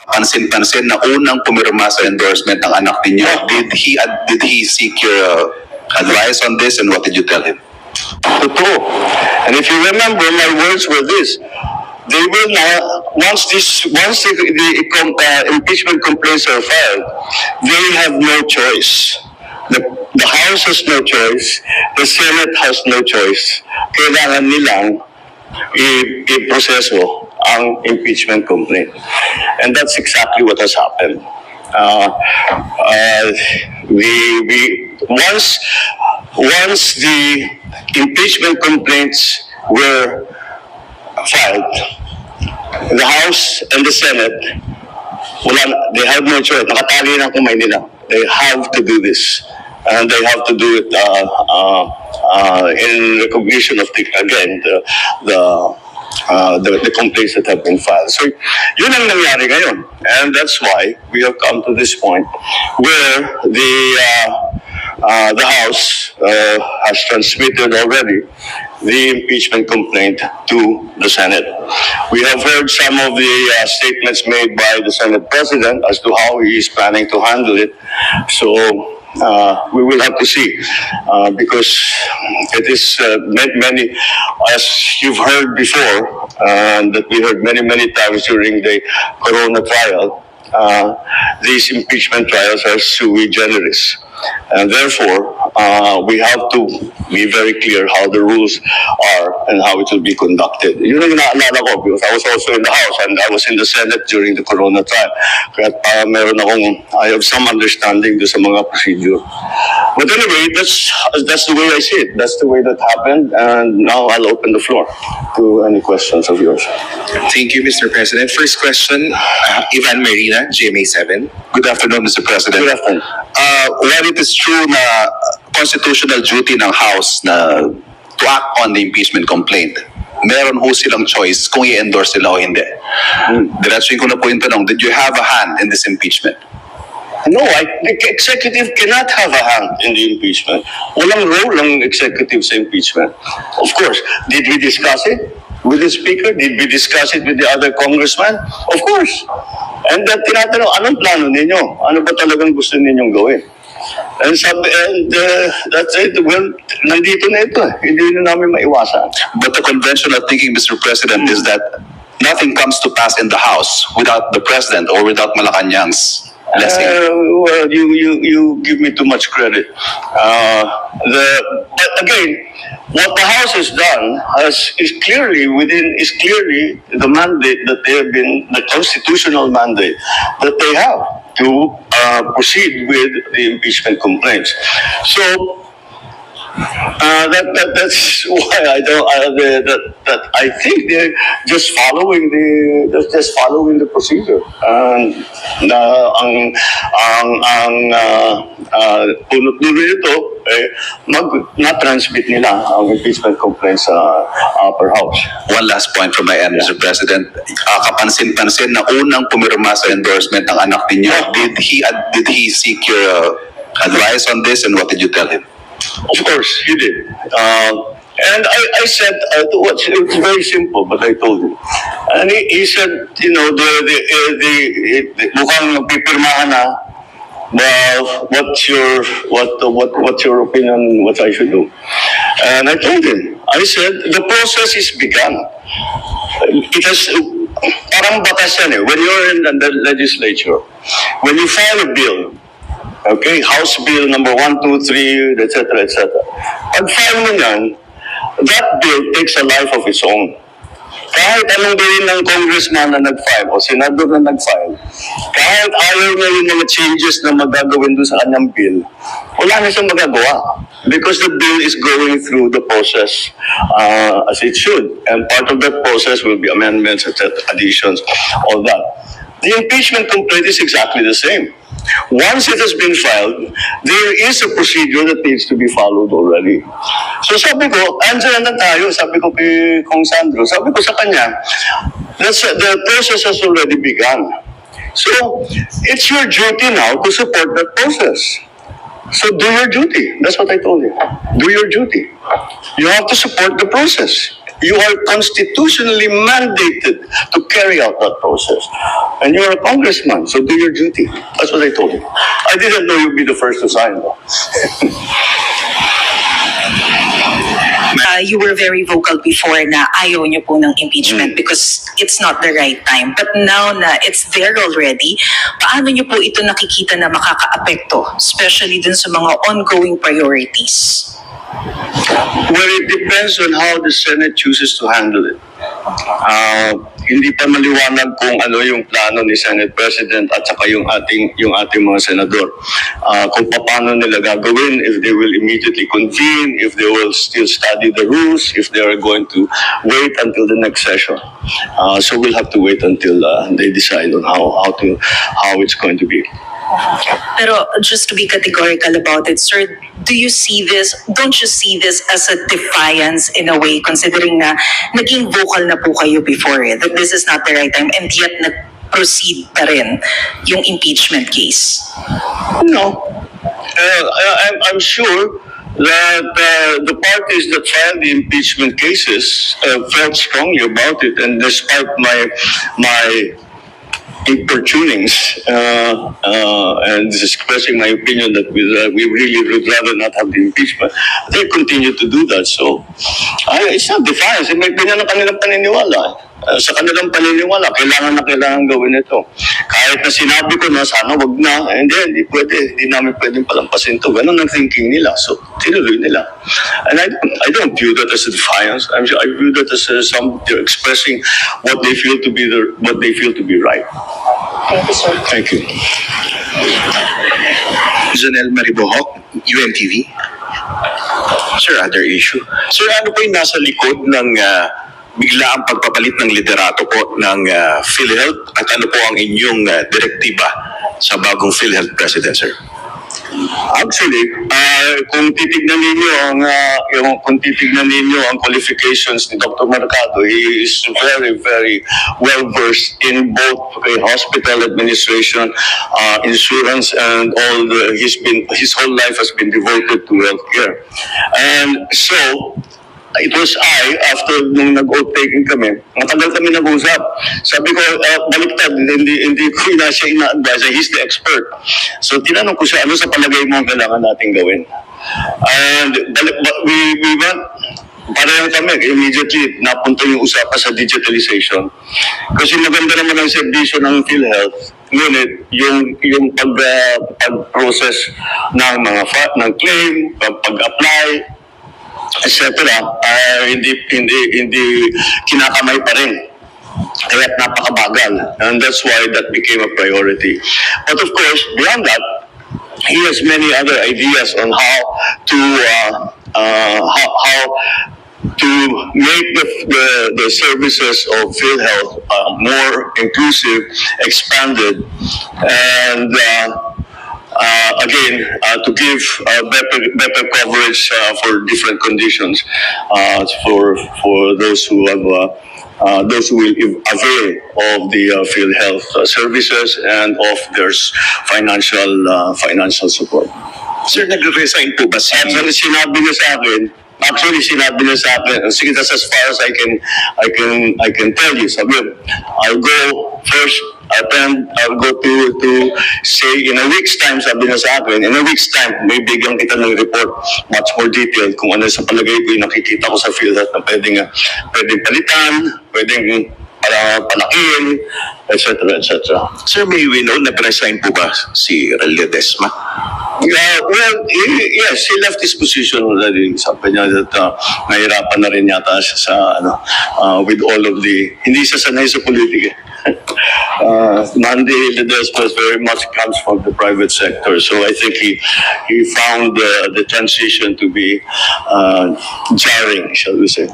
Pansin-pansin na unang pumirma sa endorsement ng anak ninyo. Did he seek your advice on this, and what did you tell him? Totoo. And if you remember, my words were this: they will now, once the impeachment complaints are filed, they have no choice. The House has no choice. The Senate has no choice. Kailangan nilang i-proseso ang impeachment complaint. And that's exactly what has happened. Once the impeachment complaints were filed, the House and the Senate, they have no choice. Nakatali na kamay nila. They have to do this. And they have to do it in recognition of the complaints that have been filed. So, yun ang nangyari ngayon. And that's why we have come to this point where the House has transmitted already the impeachment complaint to the Senate. We have heard some of the statements made by the Senate President as to how he is planning to handle it. So we will have to see because it is many, as you've heard before, that we heard many times during the Corona trial, these impeachment trials are sui generis. And therefore, we have to be very clear how the rules are and how it will be conducted. Yun ang naalala ko because I was also in the House and I was in the Senate during the Corona trial. Kaya I have some understanding do sa mga procedure. But anyway, that's the way I see it. That's the way that happened. And now I'll open the floor to any questions of yours. Thank you, Mr. President. First question, Ivan Marina, GMA7. Good afternoon, Mr. President. Good afternoon. While it is true na constitutional duty ng House na to act on the impeachment complaint, meron ho silang choice kung i-endorse sila o hindi. Diretsuin ko na po yung tanong, did you have a hand in this impeachment? No, the executive cannot have a hand in the impeachment. Walang role ng executive sa impeachment. Of course, did we discuss it with the Speaker? Did we discuss it with the other congressman? Of course. And that tinatanong, anong plano ninyo? Ano ba talagang gusto ninyong gawin? And that's it. Well, nandito na ito. Hindi na namin maiwasan. But the conventional thinking, Mr. President, is that nothing comes to pass in the House without the President or without Malacanang's blessing. Well, you give me too much credit. But again, what the House has done is clearly the mandate that they have been, the constitutional mandate that they have to proceed with the impeachment complaints. So that's why I think they're just following the procedure. And punot dulo ito na-transmit nila ang impeachment complaints sa upper house. One last point from my end, Mr. President. Kapansin-pansin na unang pumirma sa endorsement ng anak ninyo. Did he seek your advice on this, and what did you tell him? Of course, he did. And I said, it's very simple, but I told him. And he said, mukhang pipirmahan na. Well, what's your opinion? What I should do? And I told him. I said the process is begun. It has parang batas yan eh. When you're in the legislature, when you file a bill, okay, House Bill number 1, 2, 3, etc., etc. Pag file mo yan, that bill takes a life of its own. Kahit anong gawin ng congressman na nag-file o senador na nag-file, kahit ayaw niya yung mga changes na magagawin doon sa kanyang bill, wala na siyang magagawa. Because the bill is going through the process as it should. And part of that process will be amendments, etc., additions, all that. The impeachment complaint is exactly the same. Once it has been filed, there is a procedure that needs to be followed already. So sabi ko, andyan na tayo, sabi ko kay Kong Sandro, sabi ko sa kanya, the process has already begun. So it's your duty now to support that process. So do your duty. That's what I told you. Do your duty. You have to support the process. You are constitutionally mandated to carry out that process. And you're a congressman, so do your duty. That's what I told him. I didn't know you'd be the first to sign, though. You were very vocal before na ayaw niyo po ng impeachment because it's not the right time. But now na it's there already, paano niyo po ito nakikita na makakaapekto, especially dun sa mga ongoing priorities? Well, it depends on how the Senate chooses to handle it. Hindi pa maliwanag kung ano yung plano ni Senate President at saka yung ating mga senador. Kung paano nila gagawin, if they will immediately convene, if they will still study the rules, if they are going to wait until the next session. So we'll have to wait until they decide on how it's going to be. Pero just to be categorical about it, sir, don't you see this as a defiance in a way, considering na naging vocal na po kayo before that this is not the right time and yet nag-proceed pa rin yung impeachment case? No. I'm sure that the parties that filed the impeachment cases felt strongly about it, and despite my importunings and expressing my opinion that we really would rather not have the impeachment, they continue to do that. So it's not defiance. May ganyan ang kanilang paniniwala. Sa kanilang paniniwala, kailangan gawin ito. Kahit na sinabi ko na sana wag na, hindi pwede, hindi namin pwedeng palampasin ito. Ganun ang thinking nila. So, tinuloy nila. And I don't view that as a defiance. I view that as they're expressing what they feel to be right. Thank you, sir. Thank you. Janelle Maribohok, UNTV. Sir, other issue. Sir, ano po yung nasa likod ng bigla ang pagpapalit ng liderato po ng PhilHealth at ano po ang inyong direktiba sa bagong PhilHealth President, sir? Actually, kung titignan ninyo ang qualifications ni Dr. Mercado, he is very, very well versed in both hospital administration, insurance, and his whole life has been devoted to healthcare. And so, it was after nung nag-oath taking kami, matagal kami nag-usap. Sabi ko, baliktad, hindi ko na siya ina-advise, he's the expert. So tinanong ko siya, ano sa palagay mo ang kailangan natin gawin? And we went, pareho kami, immediately napunta yung usapan sa digitalization. Kasi maganda naman ang serbisyo ng PhilHealth. Ngunit yung pag-process ng mga ng claim, pag-apply, etc. Hindi kinakamay pa rin. Kaya napakabagal. And that's why that became a priority. But of course, beyond that, he has many other ideas on how to make the services of PhilHealth more inclusive, expanded, and again, to give better coverage for different conditions for those who have those who will avail of the PhilHealth services and of their financial support. Sir, nag-resign po ba siya? Actually, sinabi niya sa akin, sige, that's as far as I can tell you. Sabi, I'll go first, I'll go to say in a week's time, sabi niya sa akin, in a week's time, may bigyan kita ng report, much more detailed, kung ano sa palagay ko yung nakikita ko sa PhilHealth na pwedeng palitan, pwedeng palakihin, etc. Sir, may we know na-resign po ba si Relio Desma? Well, yes, he left his position already. Sabi niya that nahirapan na rin yata siya sa with all of hindi siya sanay sa politika. Mandy Ledesma very much comes from the private sector, so I think he found the transition to be jarring, shall we say.